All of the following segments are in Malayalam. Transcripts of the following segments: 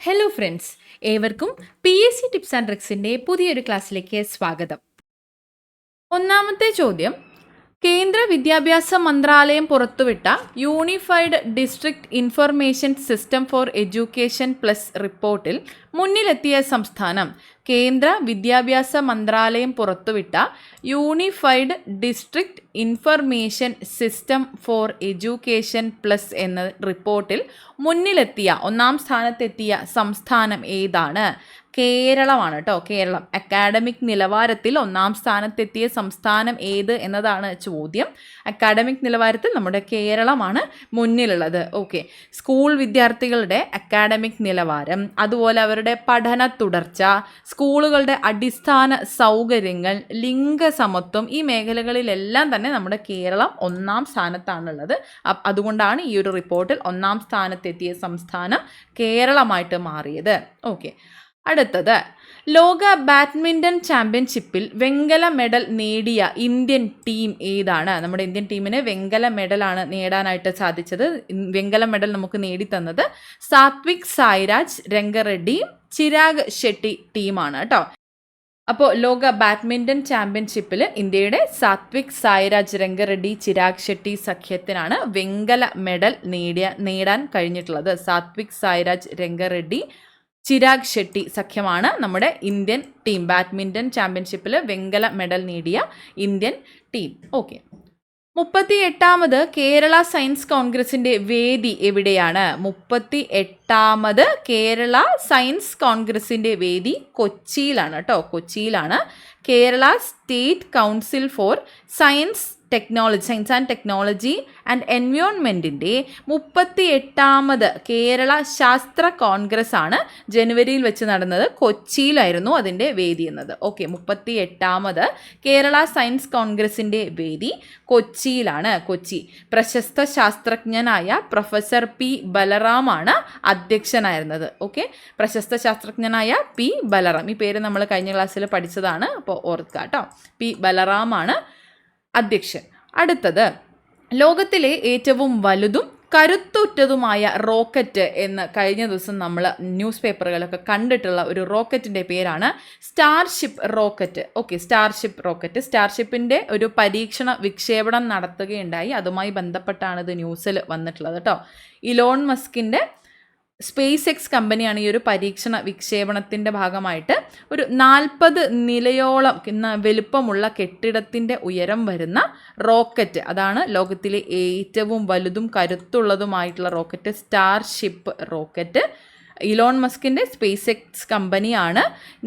ഹലോ ഫ്രണ്ട്സ്, ഏവർക്കും PSC ടിപ്സ് ആൻഡ് ട്രിക്സിൻ്റെ പുതിയൊരു ക്ലാസ്സിലേക്ക് സ്വാഗതം. ഒന്നാമത്തെ ചോദ്യം, കേന്ദ്ര വിദ്യാഭ്യാസ മന്ത്രാലയം പുറത്തുവിട്ട unified district information system for education plus റിപ്പോർട്ടിൽ മുന്നിലെത്തിയ സംസ്ഥാനം. കേന്ദ്ര വിദ്യാഭ്യാസ മന്ത്രാലയം പുറത്തുവിട്ട unified district information system for education plus എന്ന റിപ്പോർട്ടിൽ ഒന്നാം സ്ഥാനത്തെത്തിയ സംസ്ഥാനം ഏതാണ്? കേരളമാണ് കേട്ടോ. കേരളം അക്കാഡമിക് നിലവാരത്തിൽ ഒന്നാം സ്ഥാനത്തെത്തിയ സംസ്ഥാനം ഏത് എന്നതാണ് ചോദ്യം. അക്കാഡമിക് നിലവാരത്തിൽ നമ്മുടെ കേരളമാണ് മുന്നിലുള്ളത്. ഓക്കെ, സ്കൂൾ വിദ്യാർത്ഥികളുടെ അക്കാഡമിക് നിലവാരം, അതുപോലെ അവരുടെ പഠന തുടർച്ച, സ്കൂളുകളുടെ അടിസ്ഥാന സൗകര്യങ്ങൾ, ലിംഗസമത്വം, ഈ മേഖലകളിലെല്ലാം തന്നെ നമ്മുടെ കേരളം ഒന്നാം സ്ഥാനത്താണുള്ളത്. അതുകൊണ്ടാണ് ഈ ഒരു റിപ്പോർട്ടിൽ ഒന്നാം സ്ഥാനത്തെത്തിയ സംസ്ഥാനം കേരളമായിട്ട് മാറിയത്. ഓക്കെ, അടുത്തത്, ലോക ബാഡ്മിൻ്റൺ ചാമ്പ്യൻഷിപ്പിൽ വെങ്കല മെഡൽ നേടിയ ഇന്ത്യൻ ടീം ഏതാണ്? നമ്മുടെ ഇന്ത്യൻ ടീമിന് വെങ്കല മെഡലാണ് നേടാനായിട്ട് സാധിച്ചത്. വെങ്കല മെഡൽ നമുക്ക് നേടിത്തന്നത് സാത്വിക് സായിരാജ് രംഗറെഡ്ഡി, ചിരാഗ് ഷെട്ടി ടീമാണ് കേട്ടോ. അപ്പോൾ ലോക ബാഡ്മിൻ്റൺ ചാമ്പ്യൻഷിപ്പിൽ ഇന്ത്യയുടെ സാത്വിക് സായിരാജ് രംഗറെഡ്ഡി ചിരാഗ് ഷെട്ടി സഖ്യത്തിനാണ് വെങ്കല മെഡൽ നേടാൻ കഴിഞ്ഞിട്ടുള്ളത്. സാത്വിക് സായിരാജ് രംഗറെഡ്ഡി ചിരാഗ് ഷെട്ടി സഖ്യമാണ് നമ്മുടെ ഇന്ത്യൻ ടീം. ബാഡ്മിൻ്റൺ ചാമ്പ്യൻഷിപ്പിൽ വെങ്കല മെഡൽ നേടിയ ഇന്ത്യൻ ടീം. ഓക്കെ, 38ാമത് കേരള സയൻസ് കോൺഗ്രസിൻ്റെ വേദി എവിടെയാണ്? 38ാമത് കേരള സയൻസ് കോൺഗ്രസിൻ്റെ വേദി കൊച്ചിയിലാണ് കേട്ടോ. കൊച്ചിയിലാണ്. Kerala state council for science and technology and എൻവയോൺമെൻറ്റിൻ്റെ 38ാമത് കേരള ശാസ്ത്ര കോൺഗ്രസ് ആണ് ജനുവരിയിൽ വെച്ച് നടന്നത്. കൊച്ചിയിലായിരുന്നു അതിൻ്റെ വേദി എന്നത്. ഓക്കെ, 38ാമത് കേരള സയൻസ് കോൺഗ്രസിൻ്റെ വേദി കൊച്ചിയിലാണ്. കൊച്ചി. പ്രശസ്ത ശാസ്ത്രജ്ഞനായ പ്രൊഫസർ പി ബലറാമാണ് അധ്യക്ഷനായിരുന്നത്. ഓക്കെ, പ്രശസ്ത ശാസ്ത്രജ്ഞനായ പി ബലറാം. ഈ പേര് നമ്മൾ കഴിഞ്ഞ ക്ലാസ്സിൽ പഠിച്ചതാണ്, അപ്പോൾ ഓർക്കുക കേട്ടോ. പി ബലറാമാണ് അധ്യക്ഷൻ. അടുത്തത്, ലോകത്തിലെ ഏറ്റവും വലുതും കരുത്തുറ്റതുമായ റോക്കറ്റ് എന്ന് കഴിഞ്ഞ ദിവസം നമ്മൾ ന്യൂസ് പേപ്പറുകളൊക്കെ കണ്ടിട്ടുള്ള ഒരു റോക്കറ്റിൻ്റെ പേരാണ് starship rocket. Okay, starship rocket. സ്റ്റാർഷിപ്പിൻ്റെ ഒരു പരീക്ഷണ വിക്ഷേപണം നടത്തുകയുണ്ടായി. അതുമായി ബന്ധപ്പെട്ടാണ് ഇത് ന്യൂസിൽ വന്നിട്ടുള്ളത് കേട്ടോ. ഇലോൺ മസ്കിൻ്റെ സ്പേസ് എക്സ് കമ്പനിയാണ് ഈ ഒരു പരീക്ഷണ വിക്ഷേപണത്തിൻ്റെ ഭാഗമായിട്ട് ഒരു 40 നിലയോളം വലുപ്പമുള്ള കെട്ടിടത്തിൻ്റെ ഉയരം വരുന്ന റോക്കറ്റ്, അതാണ് ലോകത്തിലെ ഏറ്റവും വലുതും കരുത്തുള്ളതുമായിട്ടുള്ള റോക്കറ്റ്, സ്റ്റാർഷിപ്പ് റോക്കറ്റ്. ഇലോൺ മസ്കിൻ്റെ സ്പേസ് എക്സ് കമ്പനിയാണ്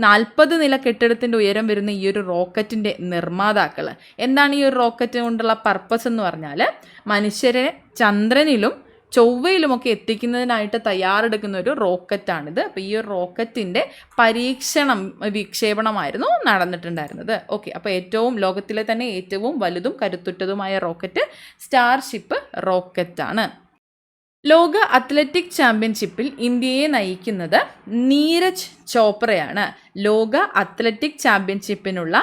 40 നില കെട്ടിടത്തിൻ്റെ ഉയരം വരുന്ന ഈ ഒരു റോക്കറ്റിൻ്റെ നിർമ്മാതാക്കൾ. എന്താണ് ഈ ഒരു റോക്കറ്റ് കൊണ്ടുള്ള പർപ്പസ് എന്ന് പറഞ്ഞാൽ, മനുഷ്യരെ ചന്ദ്രനിലും ചൊവ്വയിലുമൊക്കെ എത്തിക്കുന്നതിനായിട്ട് തയ്യാറെടുക്കുന്ന ഒരു റോക്കറ്റാണിത്. അപ്പോൾ ഈ ഒരു റോക്കറ്റിൻ്റെ വിക്ഷേപണമായിരുന്നു നടന്നിട്ടുണ്ടായിരുന്നത്. ഓക്കെ, അപ്പോൾ ലോകത്തിലെ തന്നെ ഏറ്റവും വലുതും കരുത്തുറ്റതുമായ റോക്കറ്റ് സ്റ്റാർഷിപ്പ് റോക്കറ്റാണ്. ലോക അത്ലറ്റിക് ചാമ്പ്യൻഷിപ്പിൽ ഇന്ത്യയെ നയിക്കുന്നത് നീരജ് ചോപ്രയാണ്. ലോക അത്ലറ്റിക് ചാമ്പ്യൻഷിപ്പിനുള്ള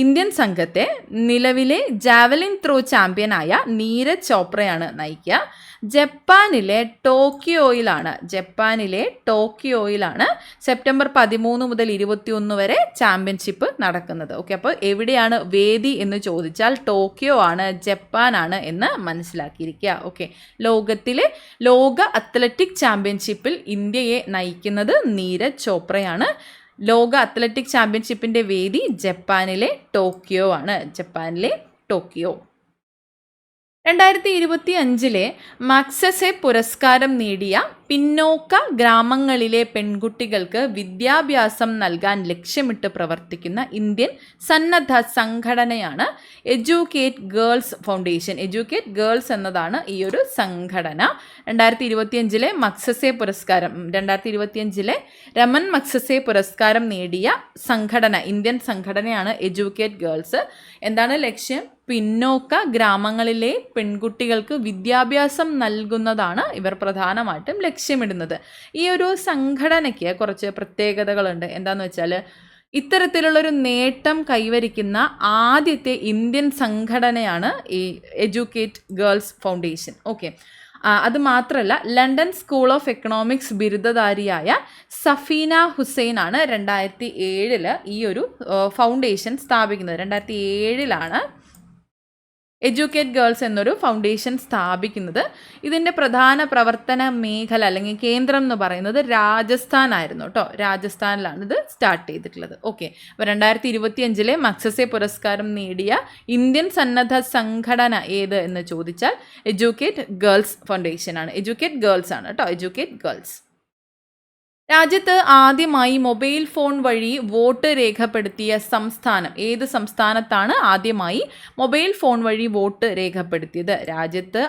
ഇന്ത്യൻ സംഘത്തെ നിലവിലെ ജാവലിൻ ത്രോ ചാമ്പ്യനായ നീരജ് ചോപ്രയാണ് നയിക്കുക. ജപ്പാനിലെ ടോക്കിയോയിലാണ് സെപ്റ്റംബർ 13 മുതൽ 21 വരെ ചാമ്പ്യൻഷിപ്പ് നടക്കുന്നത്. ഓക്കെ, അപ്പോൾ എവിടെയാണ് വേദി എന്ന് ചോദിച്ചാൽ ടോക്കിയോ ആണ്, ജപ്പാനാണ് എന്ന് മനസ്സിലാക്കിയിരിക്കുക. ഓക്കെ, ലോക അത്ലറ്റിക് ചാമ്പ്യൻഷിപ്പിൽ ഇന്ത്യയെ നയിക്കുന്നത് നീരജ് ചോപ്രയാണ്. ലോക അത്ലറ്റിക് ചാമ്പ്യൻഷിപ്പിൻ്റെ വേദി ജപ്പാനിലെ ടോക്കിയോ ആണ്. 2025 മക്സസെ പുരസ്കാരം നേടിയ പിന്നോക്ക ഗ്രാമങ്ങളിലെ പെൺകുട്ടികൾക്ക് വിദ്യാഭ്യാസം നൽകാൻ ലക്ഷ്യമിട്ട് പ്രവർത്തിക്കുന്ന ഇന്ത്യൻ സന്നദ്ധ സംഘടനയാണ് educate girls foundation. Educate girls എന്നതാണ് ഈ ഒരു സംഘടന. 2025 മക്സസെ പുരസ്കാരം, 2025 രമൻ മക്സസെ പുരസ്കാരം നേടിയ സംഘടന, ഇന്ത്യൻ സംഘടനയാണ് എഡ്യൂക്കേറ്റ് ഗേൾസ്. എന്താണ് ലക്ഷ്യം? പിന്നോക്ക ഗ്രാമങ്ങളിലെ പെൺകുട്ടികൾക്ക് വിദ്യാഭ്യാസം നൽകുന്നതാണ് ഇവർ പ്രധാനമായിട്ടും ലക്ഷ്യമിടുന്നത്. ഈ ഒരു സംഘടനയ്ക്ക് കുറച്ച് പ്രത്യേകതകളുണ്ട്. എന്താണെന്ന് വെച്ചാൽ, ഇത്തരത്തിലുള്ളൊരു നേട്ടം കൈവരിക്കുന്ന ആദ്യത്തെ ഇന്ത്യൻ സംഘടനയാണ് ഈ എഡ്യൂക്കേറ്റ് ഗേൾസ് ഫൗണ്ടേഷൻ. ഓക്കെ, അത് മാത്രമല്ല ലണ്ടൻ സ്കൂൾ ഓഫ് എക്കണോമിക്സ് ബിരുദധാരിയായ സഫീന ഹുസൈൻ ആണ് 2007 ഈ ഒരു ഫൗണ്ടേഷൻ സ്ഥാപിക്കുന്നത്. 2007 എഡ്യൂക്കേറ്റ് ഗേൾസ് എന്നൊരു ഫൗണ്ടേഷൻ സ്ഥാപിക്കുന്നത്. ഇതിൻ്റെ പ്രധാന പ്രവർത്തന മേഖല അല്ലെങ്കിൽ കേന്ദ്രം എന്ന് പറയുന്നത് രാജസ്ഥാൻ ആയിരുന്നു കേട്ടോ. രാജസ്ഥാനിലാണ് ഇത് സ്റ്റാർട്ട് ചെയ്തിട്ടുള്ളത്. ഓക്കെ, അപ്പോൾ 2025 മക്സസെ പുരസ്കാരം നേടിയ ഇന്ത്യൻ സന്നദ്ധ സംഘടന ഏത് എന്ന് ചോദിച്ചാൽ എഡ്യൂക്കേറ്റ് ഗേൾസ് ഫൗണ്ടേഷൻ ആണ്. എഡ്യൂക്കേറ്റ് ഗേൾസ് ആണ് കേട്ടോ, എഡ്യൂക്കേറ്റ് ഗേൾസ്. രാജ്യത്ത് ആദ്യമായി മൊബൈൽ ഫോൺ വഴി വോട്ട് രേഖപ്പെടുത്തിയ സംസ്ഥാനം ഏത് സംസ്ഥാനത്താണ് ആദ്യമായി മൊബൈൽ ഫോൺ വഴി വോട്ട് രേഖപ്പെടുത്തിയത്? രാജ്യത്ത്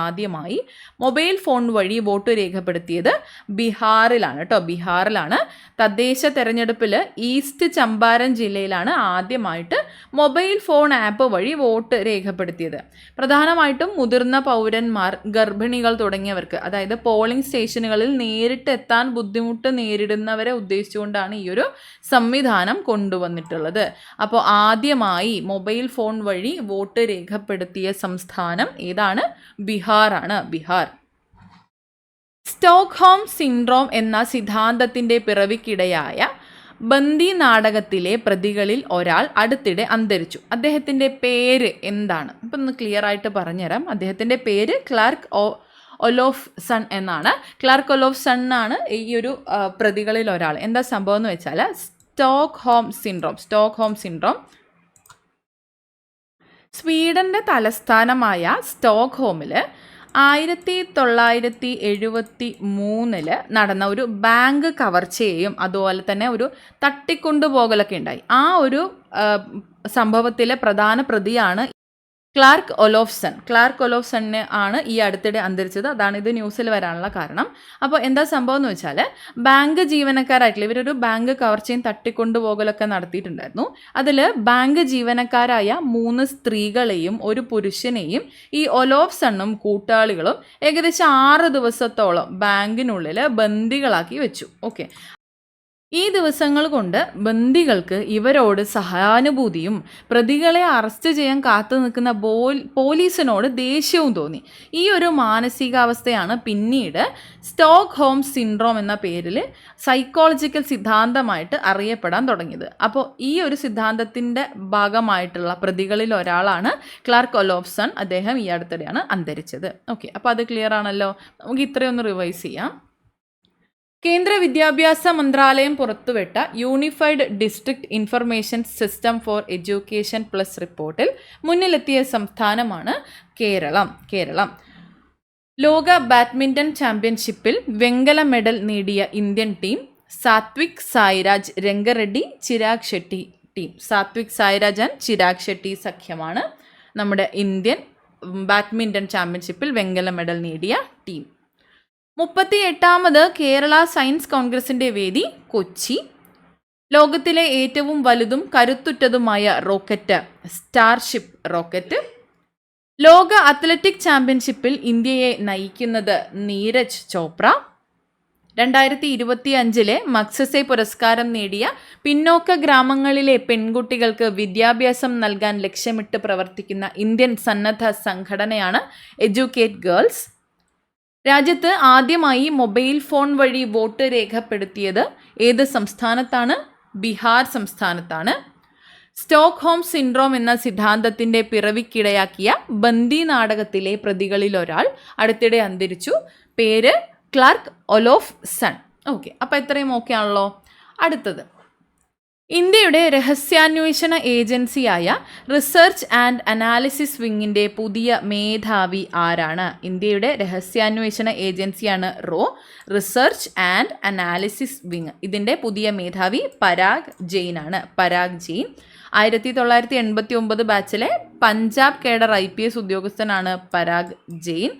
ആദ്യമായി മൊബൈൽ ഫോൺ വഴി വോട്ട് രേഖപ്പെടുത്തിയത് ബീഹാറിലാണ് കേട്ടോ. ബീഹാറിലാണ്. തദ്ദേശ തെരഞ്ഞെടുപ്പിൽ ഈസ്റ്റ് ചമ്പാരൻ ജില്ലയിലാണ് ആദ്യമായിട്ട് മൊബൈൽ ഫോൺ ആപ്പ് വഴി വോട്ട് രേഖപ്പെടുത്തിയത്. പ്രധാനമായിട്ടും മുതിർന്ന പൗരന്മാർ, ഗർഭിണികൾ തുടങ്ങിയവർക്ക്, അതായത് പോളിംഗ് സ്റ്റേഷനുകളിൽ നേരിട്ട് എത്താൻ ബുദ്ധിമുട്ട് നേരിടുന്നവരെ ഉദ്ദേശിച്ചുകൊണ്ടാണ് ഈ ഒരു സംവിധാനം കൊണ്ടുവന്നിട്ടുള്ളത്. അപ്പോൾ ആദ്യമായി മൊബൈൽ ഫോൺ വഴി വോട്ട് രേഖപ്പെടുത്തിയ സംസ്ഥാനം ഏതാണ്? ബീഹാറാണ്. ബീഹാർ. സ്റ്റോക്ക്ഹോം സിൻഡ്രോം എന്ന സിദ്ധാന്തത്തിൻ്റെ പിറവിക്കിടയായ ബന്ദി നാടകത്തിലെ പ്രതികളിൽ ഒരാൾ അടുത്തിടെ അന്തരിച്ചു. അദ്ദേഹത്തിൻ്റെ പേര് എന്താണ്? ഇപ്പം ഒന്ന് ക്ലിയർ ആയിട്ട് പറഞ്ഞുതരാം. അദ്ദേഹത്തിൻ്റെ പേര് ക്ലാർക്ക് ഒലോഫ്സൺ എന്നാണ്. ക്ലാർക്ക് ഒലോഫ്സൺ ആണ് ഈ ഒരു പ്രതികളിൽ ഒരാൾ. എന്താ സംഭവം എന്ന് വെച്ചാൽ സ്റ്റോക്ക്ഹോം സിൻഡ്രോം സ്വീഡൻ്റെ തലസ്ഥാനമായ സ്റ്റോക്ക്ഹോമിൽ 1973 നടന്ന ഒരു ബാങ്ക് കവർച്ചയെയും അതുപോലെ തന്നെ ഒരു തട്ടിക്കൊണ്ടുപോകലൊക്കെ ഉണ്ടായി. ആ ഒരു സംഭവത്തിലെ പ്രധാന പ്രതിയാണ് ക്ലാർക്ക് ഒലോഫ്സണ് ആണ് ഈ അടുത്തിടെ അന്തരിച്ചത്. അതാണ് ഇത് ന്യൂസിൽ വരാനുള്ള കാരണം. അപ്പോൾ എന്താ സംഭവം എന്ന് വെച്ചാൽ ബാങ്ക് ജീവനക്കാരായിട്ടുള്ള ഇവരൊരു ബാങ്ക് കവർച്ചയും തട്ടിക്കൊണ്ടുപോകലൊക്കെ നടത്തിയിട്ടുണ്ടായിരുന്നു. അതിൽ ബാങ്ക് ജീവനക്കാരായ 3 സ്ത്രീകളെയും ഒരു പുരുഷനെയും ഈ ഒലോഫ്സണും കൂട്ടാളികളും ഏകദേശം 6 ദിവസത്തോളം ബാങ്കിനുള്ളിൽ ബന്ദികളാക്കി വെച്ചു. ഓക്കെ, ഈ ദിവസങ്ങൾ കൊണ്ട് ബന്ദികൾക്ക് ഇവരോട് സഹാനുഭൂതിയും പ്രതികളെ അറസ്റ്റ് ചെയ്യാൻ കാത്തു നിൽക്കുന്ന പോലീസിനോട് ദേഷ്യവും തോന്നി. ഈ ഒരു മാനസികാവസ്ഥയാണ് പിന്നീട് സ്റ്റോക്ക്ഹോം സിൻഡ്രോം എന്ന പേരിൽ സൈക്കോളജിക്കൽ സിദ്ധാന്തമായിട്ട് അറിയപ്പെടാൻ തുടങ്ങിയത്. അപ്പോൾ ഈ ഒരു സിദ്ധാന്തത്തിൻ്റെ ഭാഗമായിട്ടുള്ള പ്രതികളിൽ ഒരാളാണ് ക്ലാർക്ക് ഒലോഫ്സൺ. അദ്ദേഹം ഈ അടുത്തിടെയാണ് അന്തരിച്ചത്. ഓക്കെ, അപ്പോൾ അത് ക്ലിയർ ആണല്ലോ. നമുക്ക് ഇത്രയൊന്ന് റിവൈസ് ചെയ്യാം. കേന്ദ്ര വിദ്യാഭ്യാസ മന്ത്രാലയം പുറത്തുവിട്ട unified district information system for education plus റിപ്പോർട്ടിൽ മുന്നിലെത്തിയ സംസ്ഥാനമാണ് കേരളം. ലോക ബാഡ്മിൻ്റൺ ചാമ്പ്യൻഷിപ്പിൽ വെങ്കല മെഡൽ നേടിയ Indian team Satwik Sairaj Rankireddy Chirag Shetty team. Satwik Sairaj and Chirag Shetty സഖ്യമാണ് നമ്മുടെ ഇന്ത്യൻ ബാഡ്മിൻ്റൺ ചാമ്പ്യൻഷിപ്പിൽ വെങ്കല മെഡൽ നേടിയ ടീം. 38ാമത് കേരള സയൻസ് കോൺഗ്രസിൻ്റെ വേദി കൊച്ചി. ലോകത്തിലെ ഏറ്റവും വലുതും കരുത്തുറ്റതുമായ റോക്കറ്റ് സ്റ്റാർഷിപ്പ് റോക്കറ്റ്. ലോക അത്ലറ്റിക് ചാമ്പ്യൻഷിപ്പിൽ ഇന്ത്യയെ നയിക്കുന്നത് നീരജ് ചോപ്ര. 2025 മക്സസെ പുരസ്കാരം നേടിയ പിന്നോക്ക ഗ്രാമങ്ങളിലെ പെൺകുട്ടികൾക്ക് വിദ്യാഭ്യാസം നൽകാൻ ലക്ഷ്യമിട്ട് പ്രവർത്തിക്കുന്ന ഇന്ത്യൻ സന്നദ്ധ സംഘടനയാണ് എഡ്യൂക്കേറ്റ് ഗേൾസ്. രാജ്യത്ത് ആദ്യമായി മൊബൈൽ ഫോൺ വഴി വോട്ട് രേഖപ്പെടുത്തിയത് ഏത് സംസ്ഥാനത്താണ്? ബീഹാർ സംസ്ഥാനത്താണ്. സ്റ്റോക്ക്ഹോം സിൻഡ്രോം എന്ന സിദ്ധാന്തത്തിൻ്റെ പിറവിക്കിടയാക്കിയ ബന്ദി നാടകത്തിലെ പ്രതികളിൽ ഒരാൾ അടുത്തിടെ അന്തരിച്ചു. പേര് ക്ലാർക്ക് ഒലോഫ്സൺ. ഓക്കെ, അപ്പോൾ ഇത്രയും ഓക്കെ ആണല്ലോ. അടുത്തത്, ഇന്ത്യയുടെ രഹസ്യാന്വേഷണ ഏജൻസിയായ റിസർച്ച് ആൻഡ് അനാലിസിസ് വിങ്ങിൻ്റെ പുതിയ മേധാവി ആരാണ്? ഇന്ത്യയുടെ രഹസ്യാന്വേഷണ ഏജൻസിയാണ് റിസർച്ച് ആൻഡ് അനാലിസിസ് വിങ്. ഇതിൻ്റെ പുതിയ മേധാവി പരാഗ് ജെയിൻ ആണ്. പരാഗ് ജെയിൻ 1989 ബാച്ചിലെ പഞ്ചാബ് കേഡർ IPS ഉദ്യോഗസ്ഥനാണ് പരാഗ് ജെയിൻ.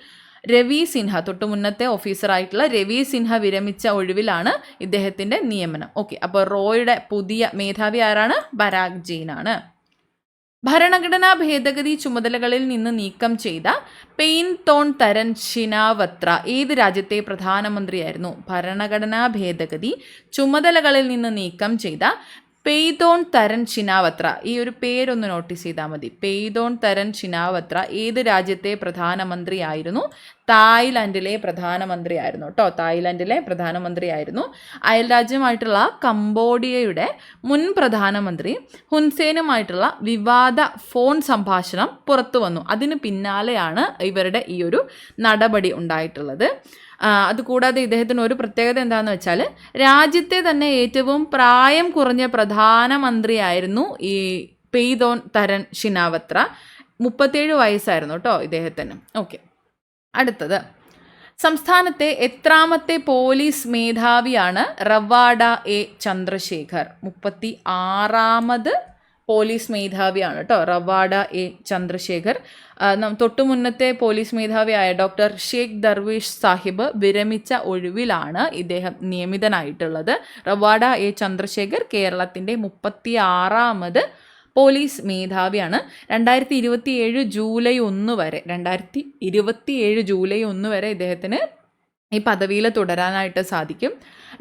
രവി സിൻഹ, തൊട്ട് മുന്നത്തെ ഓഫീസറായിട്ടുള്ള രവി സിൻഹ വിരമിച്ച ഒഴിവിലാണ് ഇദ്ദേഹത്തിൻ്റെ നിയമനം. ഓക്കെ, അപ്പോൾ റോയുടെ പുതിയ മേധാവി ആരാണ്? പരാഗ് ജെയിൻ ആണ്. ഭരണഘടനാ ഭേദഗതി ചുമതലകളിൽ നിന്ന് നീക്കം ചെയ്ത പെയിൻതോൺ തരൻ ഷിനാവത്ര ഏത് രാജ്യത്തെ പ്രധാനമന്ത്രിയായിരുന്നു? ഭരണഘടനാ ഭേദഗതി ചുമതലകളിൽ നിന്ന് നീക്കം ചെയ്ത പെയ്തോൺ തരൻ ഷിനാവത്ര, ഈ ഒരു പേരൊന്ന് നോട്ടീസ് ചെയ്താൽ മതി. പെയ്തോൺ തരൻ ഷിനാവത്ര ഏത് രാജ്യത്തെ പ്രധാനമന്ത്രിയായിരുന്നു? തായ്ലൻഡിലെ പ്രധാനമന്ത്രിയായിരുന്നു കേട്ടോ. തായ്ലൻഡിലെ പ്രധാനമന്ത്രിയായിരുന്നു. അയൽരാജ്യമായിട്ടുള്ള കംബോഡിയയുടെ മുൻ പ്രധാനമന്ത്രി ഹുൻസേനുമായിട്ടുള്ള വിവാദ ഫോൺ സംഭാഷണം പുറത്തു വന്നു. അതിന് പിന്നാലെയാണ് ഇവരുടെ ഈ ഒരു നടപടി ഉണ്ടായിട്ടുള്ളത്. അതുകൂടാതെ ഇദ്ദേഹത്തിന് ഒരു പ്രത്യേകത എന്താണെന്ന് വെച്ചാൽ രാജ്യത്തെ തന്നെ ഏറ്റവും പ്രായം കുറഞ്ഞ പ്രധാനമന്ത്രിയായിരുന്നു ഈ പെയ്തോൺ തരൻ ഷിനാവത്ര. 37 വയസ്സായിരുന്നു കേട്ടോ ഇദ്ദേഹത്തിന്. ഓക്കെ, അടുത്തത് സംസ്ഥാനത്തെ എത്രാമത്തെ പോലീസ് മേധാവിയാണ് റവാഡ എ ചന്ദ്രശേഖർ? 36ാമത് പോലീസ് മേധാവിയാണ് കേട്ടോ റവാഡ എ ചന്ദ്രശേഖർ. തൊട്ടു മുന്നത്തെ പോലീസ് മേധാവിയായ ഡോക്ടർ ഷേഖ് ദർവേഷ് സാഹിബ് വിരമിച്ച ഒഴിവിലാണ് ഇദ്ദേഹം നിയമിതനായിട്ടുള്ളത്. റവാഡ എ ചന്ദ്രശേഖർ കേരളത്തിൻ്റെ 36ാമത് പോലീസ് മേധാവിയാണ്. 2027 ജൂലൈ 1 വരെ ഇദ്ദേഹത്തിന് ഈ പദവിയിൽ തുടരാനായിട്ട് സാധിക്കും.